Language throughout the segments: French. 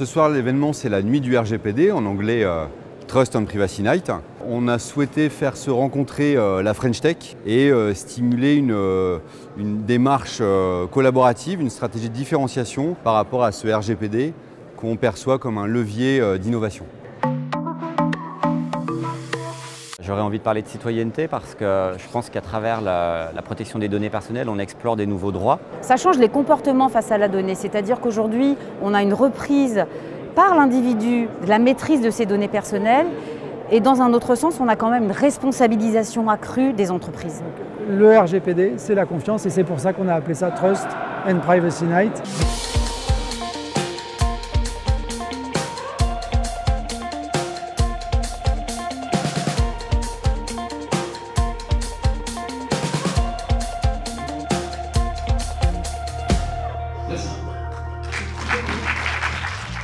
Ce soir, l'événement, c'est la nuit du RGPD, en anglais Trust and Privacy Night. On a souhaité faire se rencontrer la French Tech et stimuler une démarche collaborative, une stratégie de différenciation par rapport à ce RGPD qu'on perçoit comme un levier d'innovation. J'aurais envie de parler de citoyenneté parce que je pense qu'à travers la protection des données personnelles, on explore des nouveaux droits. Ça change les comportements face à la donnée, c'est-à-dire qu'aujourd'hui, on a une reprise par l'individu de la maîtrise de ses données personnelles et dans un autre sens, on a quand même une responsabilisation accrue des entreprises. Le RGPD, c'est la confiance et c'est pour ça qu'on a appelé ça Trust and Privacy Night.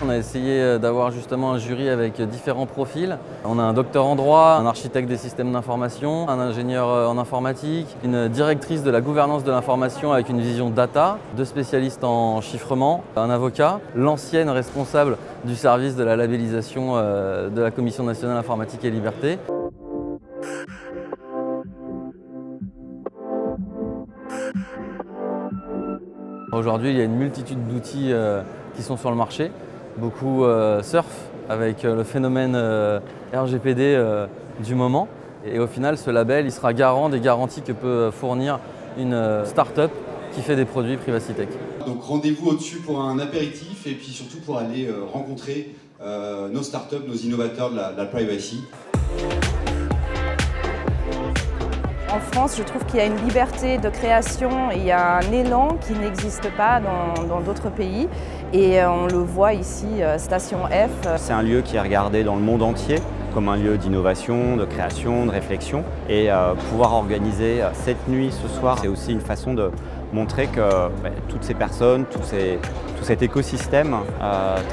On a essayé d'avoir justement un jury avec différents profils. On a un docteur en droit, un architecte des systèmes d'information, un ingénieur en informatique, une directrice de la gouvernance de l'information avec une vision data, 2 spécialistes en chiffrement, un avocat, l'ancienne responsable du service de la labellisation de la Commission nationale informatique et liberté. Aujourd'hui, il y a une multitude d'outils qui sont sur le marché. Beaucoup surfent avec le phénomène RGPD du moment. Et au final, ce label il sera garant des garanties que peut fournir une start-up qui fait des produits Privacy Tech. Donc rendez-vous au-dessus pour un apéritif et puis surtout pour aller rencontrer nos startups, nos innovateurs de la privacy. En France, je trouve qu'il y a une liberté de création et il y a un élan qui n'existe pas dans d'autres pays. Et on le voit ici, Station F. C'est un lieu qui est regardé dans le monde entier comme un lieu d'innovation, de création, de réflexion. Et pouvoir organiser cette nuit ce soir, c'est aussi une façon de montrer que toutes ces personnes, tout cet écosystème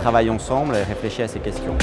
travaillent ensemble et réfléchissent à ces questions.